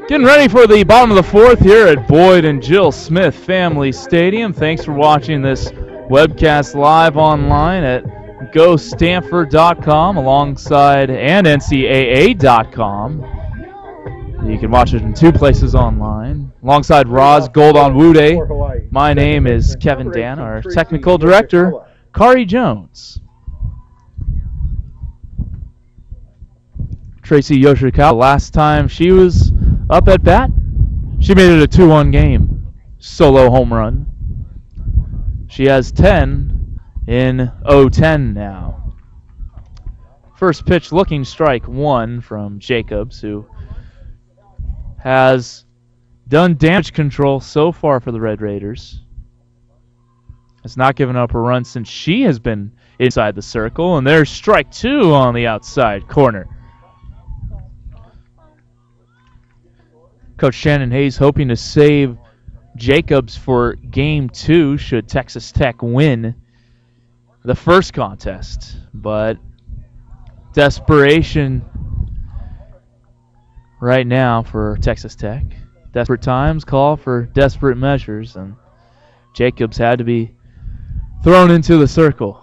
Getting ready for the bottom of the fourth here at Boyd and Jill Smith Family Stadium. Thanks for watching this webcast live online at GoStanford.com alongside and NCAA.com. You can watch it in two places online. Alongside Roz Goldon-Wude, my name is Kevin Dan, our technical director, Kari Jones. Tracy Yoshikawa, last time she was up at bat, she made it a 2-1 game. Solo home run. She has 10 in 0-10 now. First pitch looking strike one from Jacobs, who has done damage control so far for the Red Raiders. Has not given up a run since she has been inside the circle, and there's strike two on the outside corner. Coach Shannon Hayes hoping to save Jacobs for Game 2 should Texas Tech win the first contest. But desperation right now for Texas Tech. Desperate times call for desperate measures, and Jacobs had to be thrown into the circle.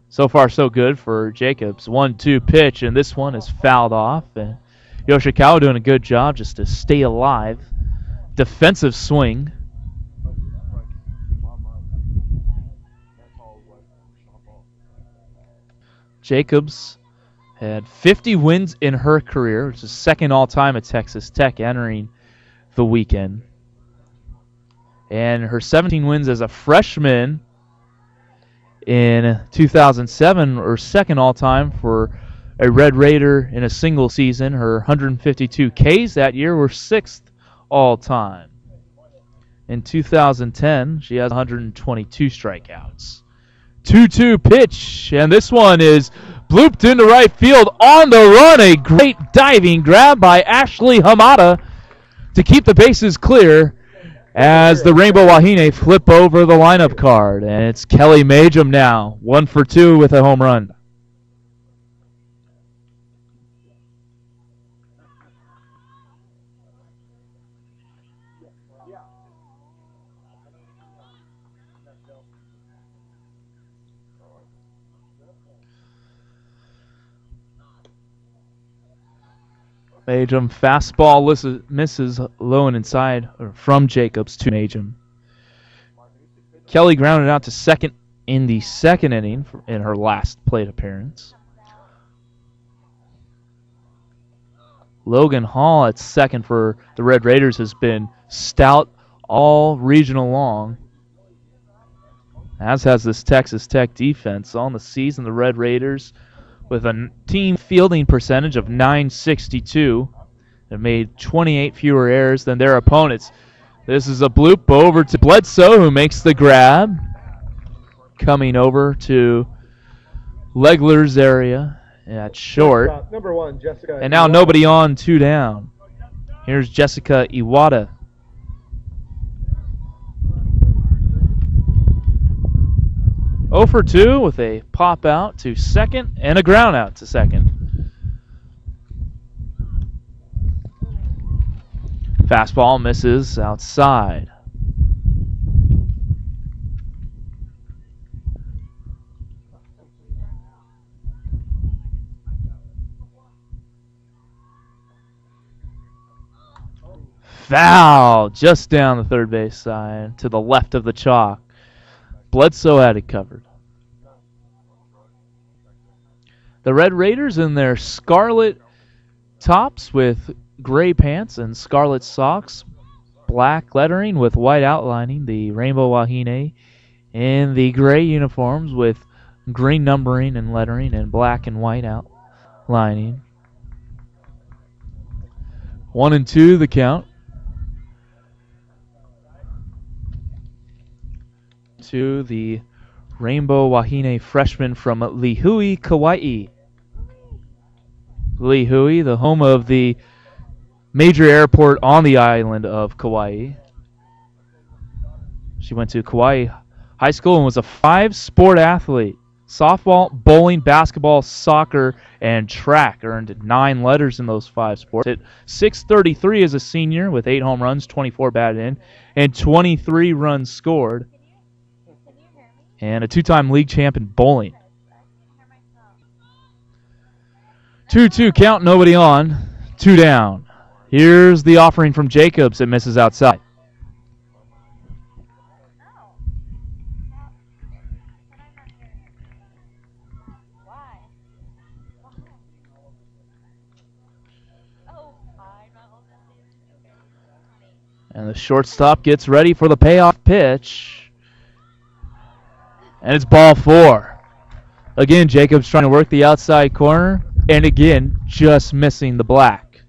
So far so good for Jacobs. 1-2 pitch, and this one is fouled off, and Yoshikawa doing a good job just to stay alive. Defensive swing. Jacobs had 50 wins in her career, which is second all-time at Texas Tech entering the weekend. And her 17 wins as a freshman in 2007 were second all-time for a Red Raider in a single season. Her 152 Ks that year were sixth all-time. In 2010, she has 122 strikeouts. 2-2 pitch, and this one is blooped into right field on the run. A great diving grab by Ashley Hamada to keep the bases clear as the Rainbow Wahine flip over the lineup card. And it's Kelly Majum now, 1 for 2 with a home run. Majum fastball misses low and inside from Jacobs to Majum. Kelly grounded out to second in the second inning in her last plate appearance. Logan Hall at second for the Red Raiders has been stout all regional long, as has this Texas Tech defense. On the season, the Red Raiders with a team fielding percentage of .962. They've made 28 fewer errors than their opponents. This is a bloop over to Bledsoe, who makes the grab. Coming over to Legler's area at short. Number 1, Jessica. And now nobody on, 2 down. Here's Jessica Iwata. Oh for 2 with a pop out to second and a ground out to second. Fastball misses outside. Foul just down the third base side to the left of the chalk. Bledsoe had it covered. The Red Raiders in their scarlet tops with gray pants and scarlet socks, black lettering with white outlining. The Rainbow Wahine in the gray uniforms with green numbering and lettering and black and white outlining. 1-2 the count. To the Rainbow Wahine freshman from Lihue, Kauai. Lihue, the home of the major airport on the island of Kauai. She went to Kauai High School and was a 5-sport athlete. Softball, bowling, basketball, soccer, and track earned 9 letters in those 5 sports. Hit .633 as a senior with 8 home runs, 24 batted in, and 23 runs scored. And a 2-time league champ in bowling. 2-2 count, nobody on. 2 down. Here's the offering from Jacobs that misses outside. And the shortstop gets ready for the payoff pitch. And it's ball 4. Again, Jacobs trying to work the outside corner. And again, just missing the black.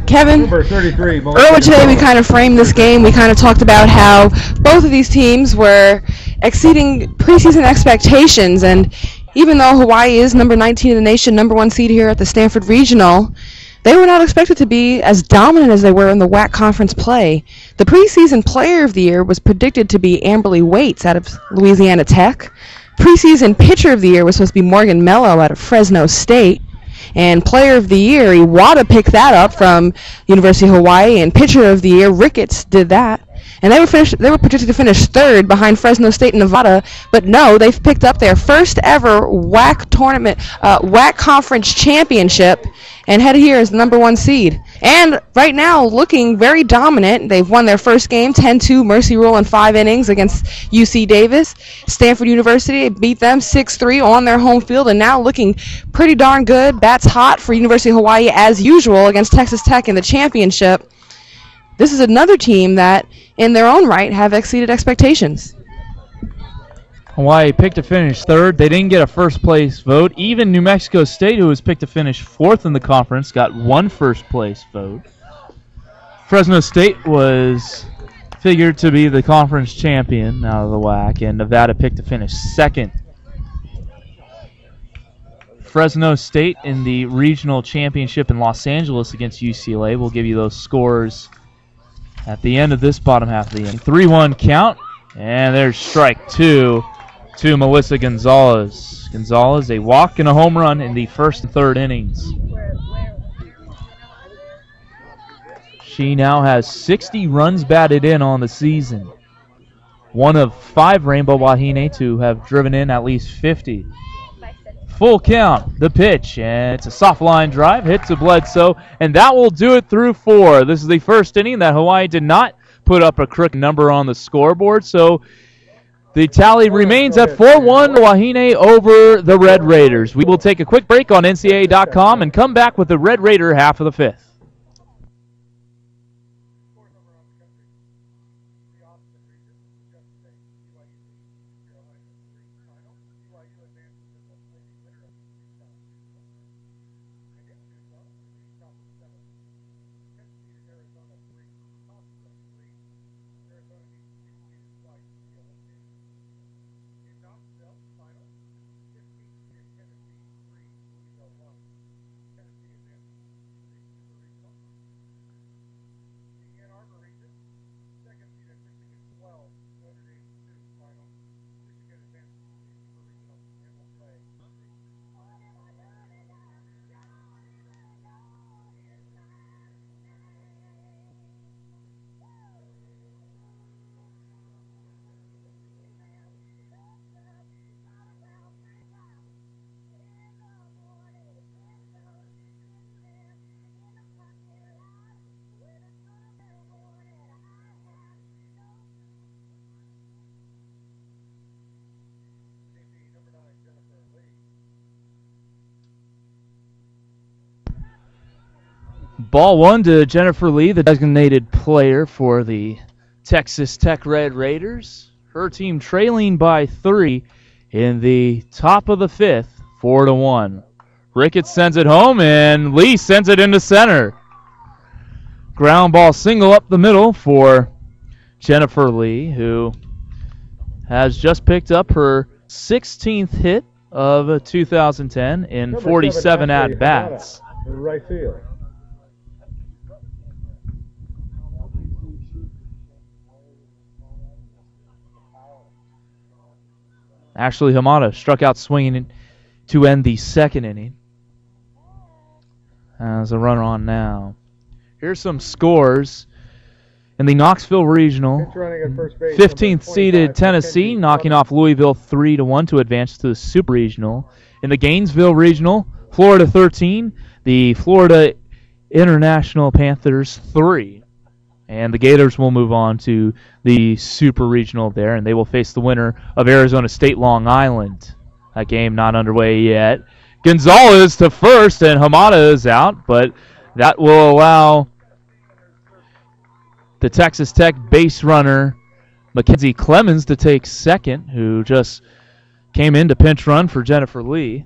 Kevin, Number 33, earlier today we kind of framed this game. We kind of talked about how both of these teams were exceeding preseason expectations. And even though Hawaii is number 19 in the nation, number 1 seed here at the Stanford Regional, they were not expected to be as dominant as they were in the WAC conference play. The preseason player of the year was predicted to be Amberly Waits out of Louisiana Tech. Preseason pitcher of the year was supposed to be Morgan Mello out of Fresno State. And player of the year, Iwata picked that up from University of Hawaii, and pitcher of the year, Ricketts, did that. And they were projected to finish 3rd behind Fresno State and Nevada, but no, they've picked up their first ever WAC tournament, WAC conference championship, and headed here as the number 1 seed. And right now, looking very dominant. They've won their first game, 10-2 Mercy Rule in 5 innings against UC Davis. Stanford University beat them 6-3 on their home field, and now looking pretty darn good. Bats hot for University of Hawaii as usual against Texas Tech in the championship. This is another team that, in their own right, have exceeded expectations. Hawaii picked to finish 3rd. They didn't get a first-place vote. Even New Mexico State, who was picked to finish 4th in the conference, got 1 first-place vote. Fresno State was figured to be the conference champion out of the WAC, and Nevada picked to finish 2nd. Fresno State in the regional championship in Los Angeles against UCLA. We'll give you those scores at the end of this bottom half of the inning. 3-1 count, and there's strike 2 to Melissa Gonzalez. Gonzalez, a walk and a home run in the 1st and 3rd innings. She now has 60 runs batted in on the season. One of 5 Rainbow Wahine to have driven in at least 50. Full count, the pitch, and it's a soft line drive, hit to Bledsoe, and that will do it through 4. This is the first inning that Hawaii did not put up a crooked number on the scoreboard, so the tally remains at 4-1 Wahine over the Red Raiders. We will take a quick break on NCAA.com and come back with the Red Raider half of the 5th. Ball 1 to Jennifer Lee, the designated player for the Texas Tech Red Raiders. Her team trailing by 3 in the top of the 5th, 4-1. Ricketts sends it home, and Lee sends it into center. Ground ball single up the middle for Jennifer Lee, who has just picked up her 16th hit of 2010 in 47 at-bats. Right field. Ashley Hamada struck out swinging to end the second inning. As a runner on now. Here's some scores. In the Knoxville Regional, 15th seeded Tennessee knocking off Louisville 3-1 to advance to the Super Regional. In the Gainesville Regional, Florida 13, the Florida International Panthers 3. And the Gators will move on to the Super Regional there, and they will face the winner of Arizona State Long Island. That game not underway yet. Gonzalez to first, and Hamada is out, but that will allow the Texas Tech base runner Mackenzie Clemens to take second, who just came in to pinch run for Jennifer Lee.